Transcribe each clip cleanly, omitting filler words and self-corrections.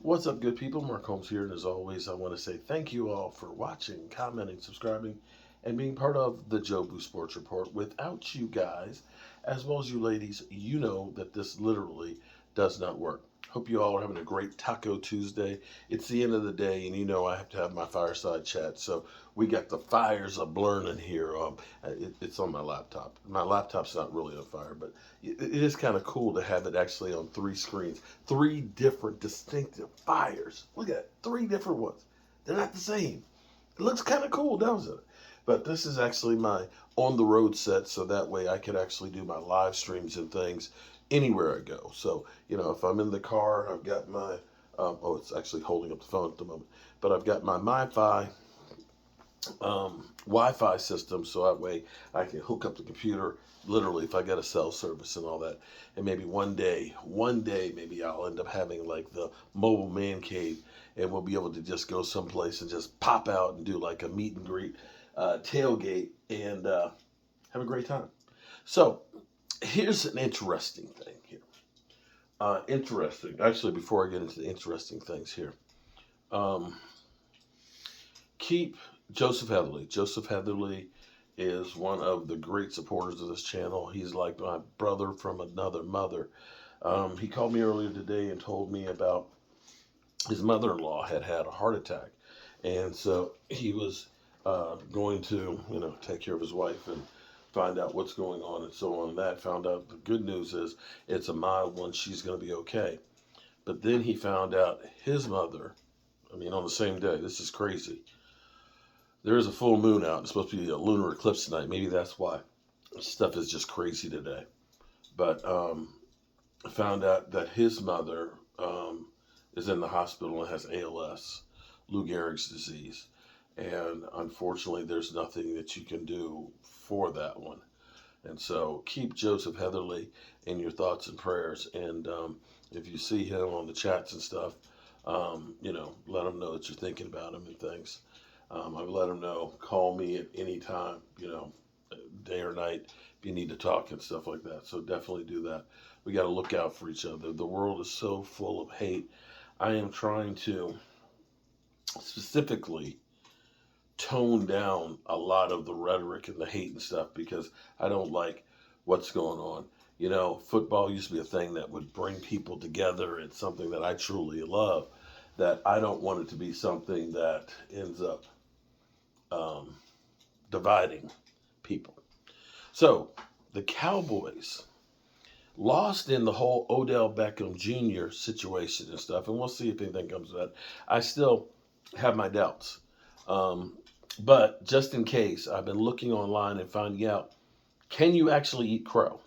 What's up, good people? Mark Holmes here, and as always, I want to say thank you all for watching, commenting, subscribing, and being part of the Jobu Sports Report. Without you guys, as well as you ladies, you know that this literally does not work. Hope you all are having a great Taco Tuesday. It's the end of the day, and you know I have to have my fireside chat. So we got the fires a blurning here. It's on my laptop. My laptop's not really on fire, but it is kind of cool to have it actually on three screens, three different distinctive fires. Look at it, three different ones. They're not the same. It looks kind of cool, doesn't it? But this is actually my on the road set, so that way I could actually do my live streams and things anywhere I go. So, if I'm in the car, I've got my, it's actually holding up the phone at the moment, but I've got my MiFi Wi-Fi system, so that way I can hook up the computer literally if I get a cell service and all that. And maybe one day, maybe I'll end up having like the mobile man cave, and we'll be able to just go someplace and just pop out and do like a meet and greet, tailgate, and have a great time. So here's an interesting thing here. Interesting. Actually, before I get into the interesting things here, um, keep Joseph Heatherly. Joseph Heatherly is one of the great supporters of this channel. He's like my brother from another mother. He called me earlier today and told me about his mother-in-law had a heart attack. And so he was going to, take care of his wife and find out what's going on and so on. And that found out the good news is it's a mild one. She's going to be okay. But then he found out his mother, on the same day, this is crazy. There is a full moon out. It's supposed to be a lunar eclipse tonight. Maybe that's why stuff is just crazy today. But found out that his mother is in the hospital and has ALS, Lou Gehrig's disease. And unfortunately, there's nothing that you can do for that one. And so keep Joseph Heatherly in your thoughts and prayers. And if you see him on the chats and stuff, let him know that you're thinking about him and things. I've let him know, call me at any time, day or night, if you need to talk and stuff like that. So definitely do that. We got to look out for each other. The world is so full of hate. I am trying to specifically tone down a lot of the rhetoric and the hate and stuff because I don't like what's going on. Football used to be a thing that would bring people together. It's something that I truly love, that I don't want it to be something that ends up dividing people. So the Cowboys lost in the whole Odell Beckham Jr. situation and stuff, and we'll see if anything comes of that. I still have my doubts. But just in case, I've been looking online and finding out, can you actually eat crow?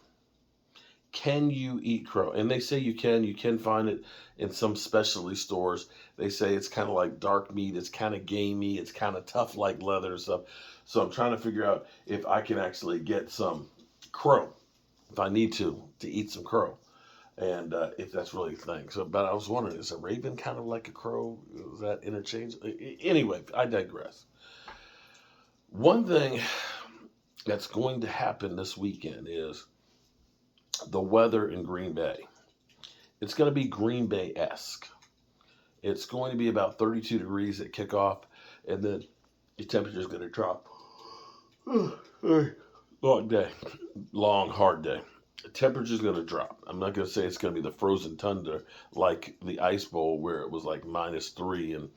Can you eat crow? And they say you can. You can find it in some specialty stores. They say it's kind of like dark meat. It's kind of gamey. It's kind of tough like leather and stuff. So I'm trying to figure out if I can actually get some crow, if I need to eat some crow. And if that's really a thing. So, but I was wondering, is a raven kind of like a crow? Is that interchangeable? Anyway, I digress. One thing that's going to happen this weekend is the weather in Green Bay. It's going to be Green Bay-esque. It's going to be about 32 degrees at kickoff, and then the temperature is going to drop. Long day. Long, hard day. The temperature is going to drop. I'm not going to say it's going to be the frozen tundra like the Ice Bowl where it was like -3 and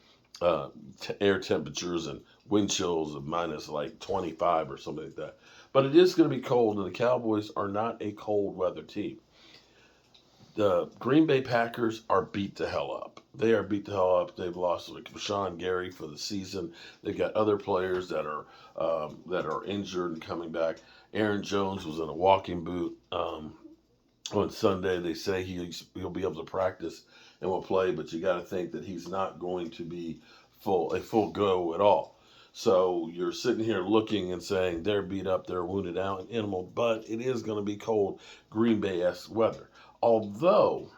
air temperatures and wind chills of minus like 25 or something like that. But it is going to be cold, and the Cowboys are not a cold weather team. The Green Bay Packers are beat the hell up. They are beat the hell up. They've lost like Rashawn Gary for the season. They've got other players that are injured and coming back. Aaron Jones was in a walking boot on Sunday. They say he'll be able to practice and will play, but you got to think that he's not going to be a full go at all. So you're sitting here looking and saying they're beat up, they're a wounded animal, but it is going to be cold, Green Bay-esque weather. Although,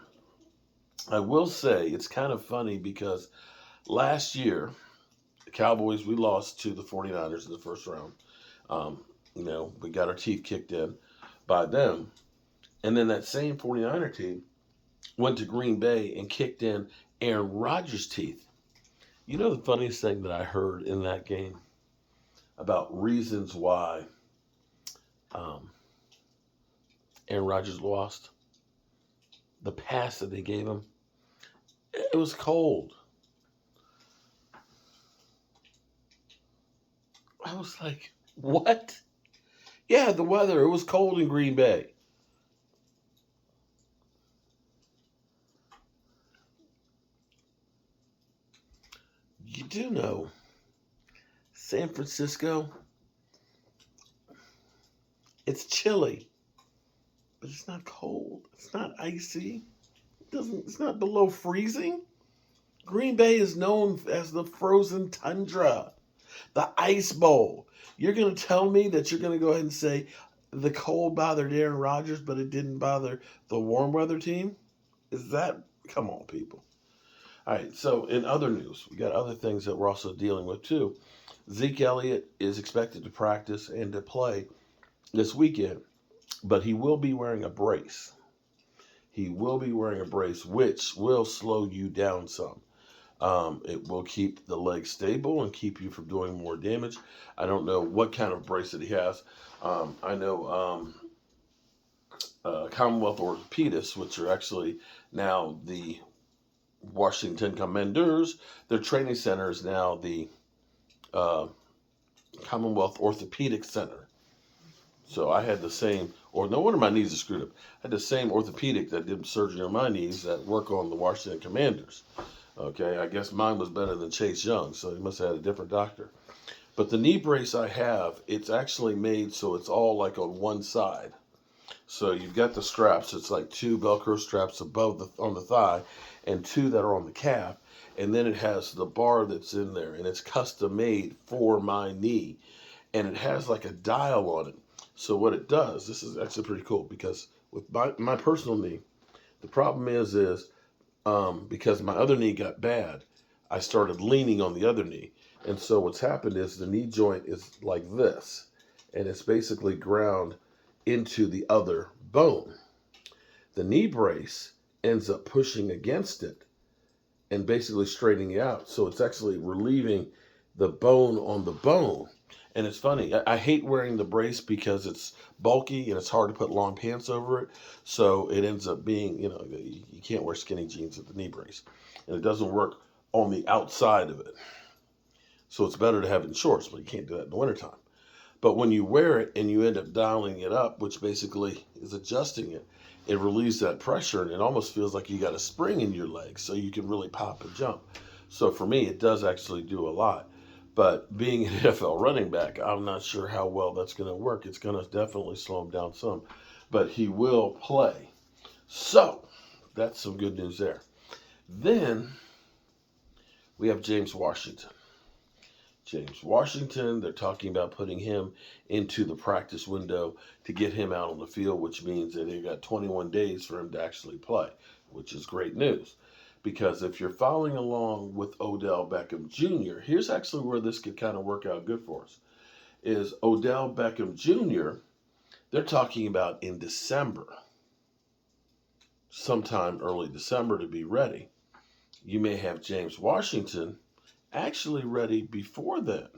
I will say, it's kind of funny because last year, the Cowboys, we lost to the 49ers in the first round. We got our teeth kicked in by them. And then that same 49er team went to Green Bay and kicked in Aaron Rodgers' teeth. You know the funniest thing that I heard in that game about reasons why um, Aaron Rodgers lost? The pass that they gave him, it was cold. I was like, what? Yeah, the weather. It was cold in Green Bay. You do know San Francisco, it's chilly, but it's not cold. It's not icy. It's not below freezing. Green Bay is known as the frozen tundra, the ice bowl. You're going to tell me that you're going to go ahead and say the cold bothered Aaron Rodgers, but it didn't bother the warm weather team? Is that, come on, people. All right, so in other news, we got other things that we're also dealing with too. Zeke Elliott is expected to practice and to play this weekend, but he will be wearing a brace. He will be wearing a brace, which will slow you down some. It will keep the leg stable and keep you from doing more damage. I don't know what kind of brace that he has. I know Commonwealth Orthopedists, which are actually now the Washington Commanders, their training center is now the uh, Commonwealth Orthopedic Center. So I had the same, or no wonder my knees are screwed up. I had the same orthopedic that did surgery on my knees that work on the Washington Commanders. Okay, I guess mine was better than Chase Young, so he must have had a different doctor. But the knee brace I have, it's actually made so it's all like on one side. So you've got the straps. It's like two Velcro straps above on the thigh, and two that are on the calf. And then it has the bar that's in there, and it's custom made for my knee, and it has like a dial on it. So what it does, this is actually pretty cool because with my personal knee, the problem is because my other knee got bad, I started leaning on the other knee. And so what's happened is the knee joint is like this, and it's basically ground into the other bone. The knee brace ends up pushing against it and basically straightening it out. So it's actually relieving the bone on the bone. And it's funny, I hate wearing the brace because it's bulky and it's hard to put long pants over it. So it ends up being, you can't wear skinny jeans with the knee brace. And it doesn't work on the outside of it. So it's better to have it in shorts, but you can't do that in the wintertime. But when you wear it and you end up dialing it up, which basically is adjusting it, it relieves that pressure and it almost feels like you got a spring in your leg so you can really pop and jump. So for me, it does actually do a lot. But being an NFL running back, I'm not sure how well that's going to work. It's going to definitely slow him down some. But he will play. So that's some good news there. Then we have James Washington. James Washington, they're talking about putting him into the practice window to get him out on the field, which means that they've got 21 days for him to actually play, which is great news. Because if you're following along with Odell Beckham Jr., here's actually where this could kind of work out good for us, is Odell Beckham Jr., they're talking about in December, sometime early December to be ready. You may have James Washington actually ready before then.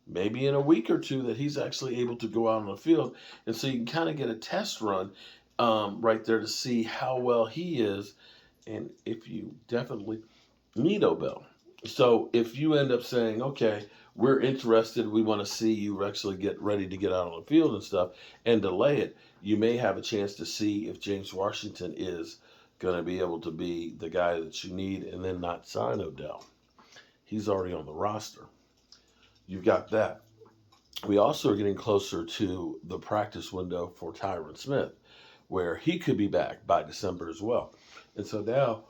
Maybe in a week or two that he's actually able to go out on the field. And so you can kind of get a test run right there to see how well he is and if you definitely need Odell. So if you end up saying, okay, we're interested, we want to see you actually get ready to get out on the field and stuff and delay it, you may have a chance to see if James Washington is going to be able to be the guy that you need and then not sign Odell. He's already on the roster. You've got that. We also are getting closer to the practice window for Tyron Smith, where he could be back by December as well. And so now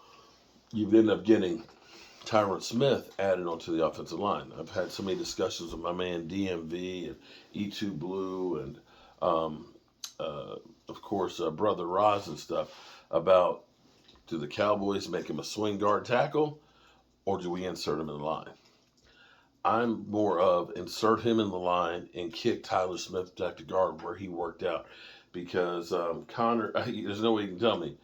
you've ended up getting Tyron Smith added onto the offensive line. I've had so many discussions with my man DMV and E2 Blue and, of course, Brother Roz and stuff about, do the Cowboys make him a swing guard tackle or do we insert him in the line? I'm more of insert him in the line and kick Tyler Smith back to guard where he worked out. Because Connor, there's no way you can tell me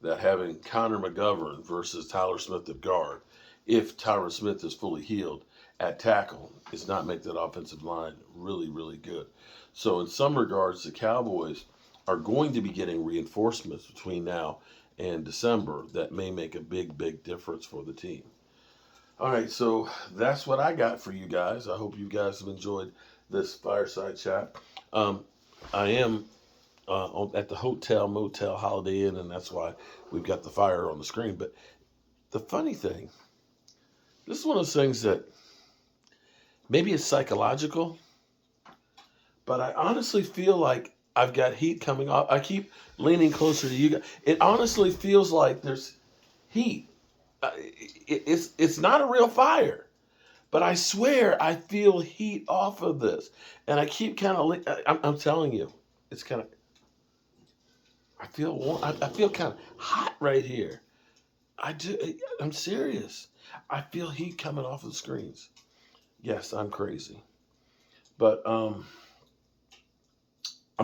that having Connor McGovern versus Tyler Smith at guard, if Tyler Smith is fully healed at tackle, is not make that offensive line really, really good. So in some regards, the Cowboys are going to be getting reinforcements between now and December that may make a big, big difference for the team. All right, so that's what I got for you guys. I hope you guys have enjoyed this fireside chat. I am at the Hotel Motel Holiday Inn, and that's why we've got the fire on the screen. But the funny thing, this is one of those things that maybe it's psychological, but I honestly feel like I've got heat coming off. I keep leaning closer to you guys. It honestly feels like there's heat. It's not a real fire, but I swear I feel heat off of this, and I keep kind of. I'm telling you, it's kind of. I feel warm. I feel kind of hot right here. I do. I'm serious. I feel heat coming off of the screens. Yes, I'm crazy, but I'm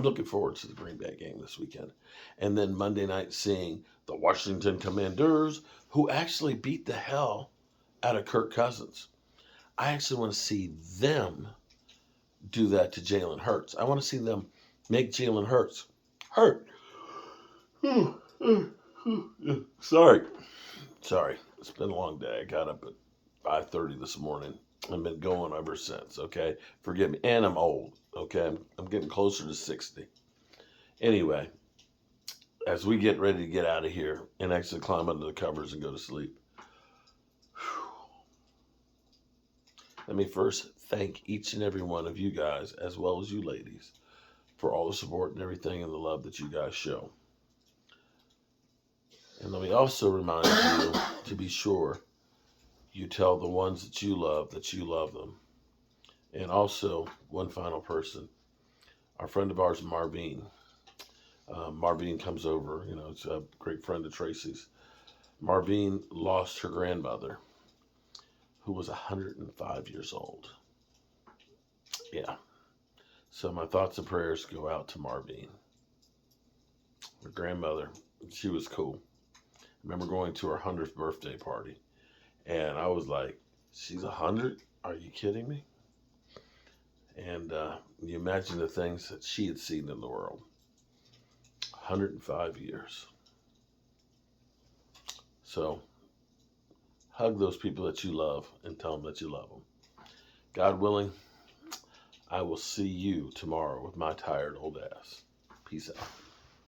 looking forward to the Green Bay game this weekend, and then Monday night seeing the Washington Commanders, who actually beat the hell out of Kirk Cousins. I actually want to see them do that to Jalen Hurts. I want to see them make Jalen Hurts hurt. Sorry. It's been a long day. I got up at 5:30 this morning. I've been going ever since, okay? Forgive me. And I'm old, okay? I'm getting closer to 60. Anyway, as we get ready to get out of here and actually climb under the covers and go to sleep, let me first thank each and every one of you guys, as well as you ladies, for all the support and everything and the love that you guys show. And let me also remind you to be sure you tell the ones that you love them. And also, one final person, our friend of ours, Marvine. Marvine comes over, it's a great friend of Tracy's. Marvine lost her grandmother, who was 105 years old. Yeah. So my thoughts and prayers go out to Marvine. Her grandmother, she was cool. I remember going to her 100th birthday party, and I was like, she's 100? Are you kidding me? And you imagine the things that she had seen in the world. 105 years. So hug those people that you love and tell them that you love them. God willing, I will see you tomorrow with my tired old ass. Peace out.